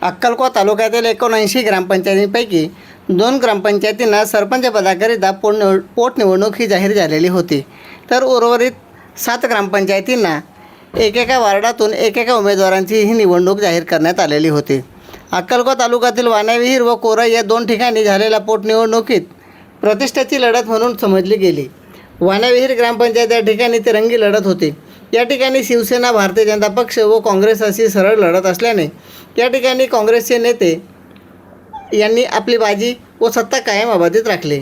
अक्कलकोट तालुक्यातील 79 ग्रामपंचायतींपैकी 2 ग्रामपंचायतींना सरपंच पदाकरिता पोटनिवडणूक ही जाहीर झालेली होती, तर उर्वरित 7 ग्रामपंचायतींना एकेका वार्डातून एकेका उमेदवारांची ही निवडणूक जाहीर करण्यात आलेली होती. अक्कलकोट तालुक्यातील वाण्याविहीर व कोराई या 2 ठिकाणी झालेल्या पोटनिवडणुकीत प्रतिष्ठेची लढत म्हणून समजली गेली. वाण्याविहीर ग्रामपंचायत या ठिकाणी तिरंगी लढत होती. या ठिकाणी शिवसेना, भारतीय जनता पक्ष व काँग्रेस अशी सरळ लढत असल्याने या ठिकाणी काँग्रेसचे नेते यांनी आपली बाजी व सत्ता कायम अबाधित राखली.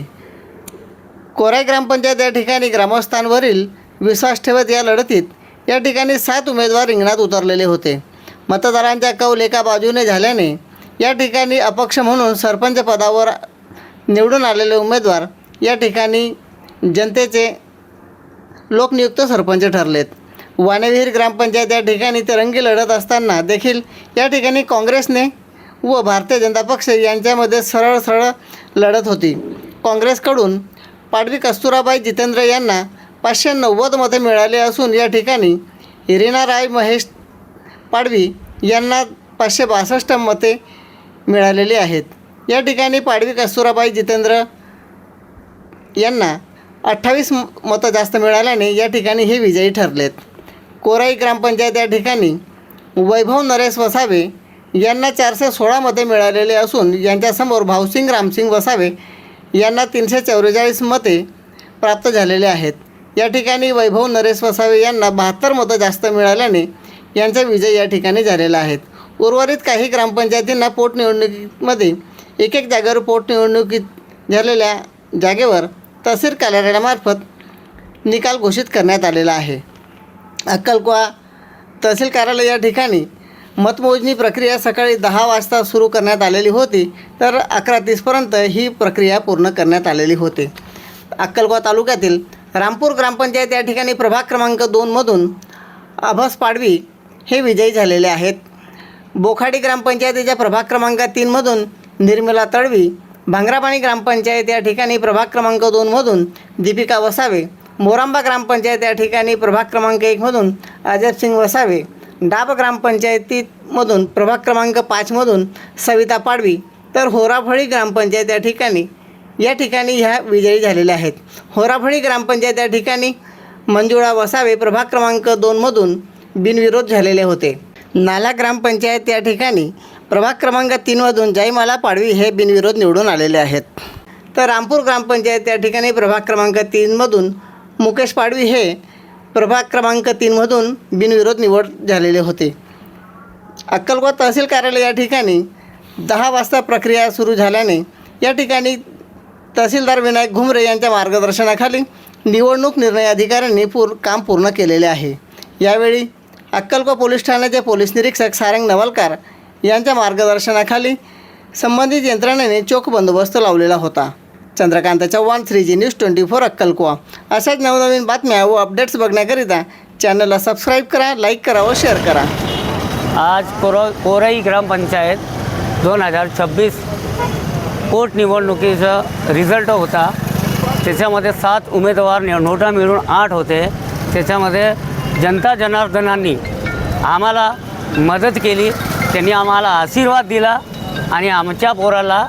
कोराई ग्रामपंचायत या ठिकाणी ग्रामस्थांवरील विश्वास ठेवत या लढतीत या ठिकाणी 7 उमेदवार रिंगणात उतरलेले होते. मतदारांचा कौल एका बाजूने झाल्याने या ठिकाणी अपक्ष म्हणून सरपंच पदावर निवडून आलेले उमेदवार या ठिकाणी जनतेचे लोकनियुक्त सरपंच ठरलेत. वाण्याविहीर ग्रामपंचायत या ठिकाणी तिरंगी लढत असताना देखील या ठिकाणी काँग्रेसने व भारतीय जनता पक्ष यांच्यामध्ये सरळ लढत होती. काँग्रेसकडून पाडवी कस्तुराबाई जितेंद्र यांना 590 मते मिळाले असून या ठिकाणी इरिना राय महेश पाडवी यांना 562 मते मिळालेली आहेत. या ठिकाणी पाडवी कस्तुराबाई जितेंद्र यांना 28 मतं जास्त मिळाल्याने या ठिकाणी हे विजयी ठरलेत. कोराई ग्रामपंचायत या ठिकाणी वैभव नरेश वसावे यांना 416 मते मिळालेले असून यांच्यासमोर भावसिंग रामसिंग वसावे यांना 344 मते प्राप्त झालेले आहेत. या ठिकाणी वैभव नरेश वसावे यांना 72 मतं जास्त मिळाल्याने यांचा विजय या ठिकाणी झालेला आहे. उर्वरित काही ग्रामपंचायतींना पोटनिवडणुकीमध्ये एक जागेवर पोटनिवडणुकीत झालेल्या जागेवर तहसील कार्यालयामार्फत निकाल घोषित करण्यात आलेला आहे. अक्कलकोट तहसील कार्यालय या ठिकाणी मतमोजणी प्रक्रिया सकाळी 10 वाजता सुरू करण्यात आलेली होती, तर 11:30पर्यंत ही प्रक्रिया पूर्ण करण्यात आलेली होती. अक्कलकोट तालुक्यातील रामपूर ग्रामपंचायत या ठिकाणी प्रभाग क्रमांक 2मधून अभस पाडवी हे विजयी झालेले आहेत. बोखाडी ग्रामपंचायतीच्या प्रभाग क्रमांक 3मधून निर्मला तडवी, भांगरापाणी ग्रामपंचायत या ठिकाणी प्रभाग क्रमांक 2मधून दीपिका वसावे, मोरांबा ग्रामपंचायत या ठिकाणी प्रभाग क्रमांक 1मधून अजयसिंग वसावे, डाब ग्रामपंचायतीमधून प्रभाग क्रमांक 5मधून सविता पाडवी, तर होराफळी ग्रामपंचायत या ठिकाणी ह्या विजयी झालेल्या आहेत. होराफळी ग्रामपंचायत या ठिकाणी मंजुळा वसावे प्रभाग क्रमांक 2मधून बिनविरोध झालेले होते. नाला ग्रामपंचायत या ठिकाणी प्रभाग क्रमांक 3मधून जयमाला पाडवी हे बिनविरोध निवडून आलेले आहेत. तर रामपूर ग्रामपंचायत या ठिकाणी प्रभाग क्रमांक 3मधून मुकेश पाडवी हे प्रभाग क्रमांक 3मधून बिनविरोध निवड झालेले होते. अक्कलकोट तहसील कार्यालय या ठिकाणी 10 वाजता प्रक्रिया सुरू झाल्याने या ठिकाणी तहसीलदार विनायक घुमरे यांच्या मार्गदर्शनाखाली निवडणूक निर्णय अधिकाऱ्यांनी काम पूर्ण केलेले आहे. यावेळी अक्कलकोट पोलीस ठाण्याचे पोलीस निरीक्षक सारंग नवलकार यांच्या मार्गदर्शनाखाली संबंधित यंत्रणेने चोख बंदोबस्त लावलेला होता. Chandrakant Chavan, 3G news 24 Akkalkot. अशाच नवनवीन बातम्या व अपडेट्स बघण्याकरिता चॅनलला सबस्क्राईब करा, लाईक करा व शेअर करा. आज कोराई ग्रामपंचायत 2026 पोटनिवडणुकीचा रिझल्ट होता. त्याच्यामध्ये 7 उमेदवार नोटा मिळून 8 होते. त्याच्यामध्ये जनता जनार्दनांनी आम्हाला मदत केली, त्यांनी आम्हाला आशीर्वाद दिला आणि आमच्या पोराला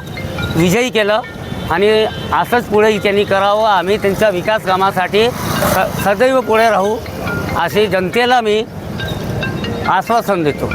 विजयी केलं आणि असंच पुढे त्यांनी करावं. आम्ही त्यांच्या विकास कामासाठी सदैव पुढे राहू असे जनतेला मी आश्वासन देतो.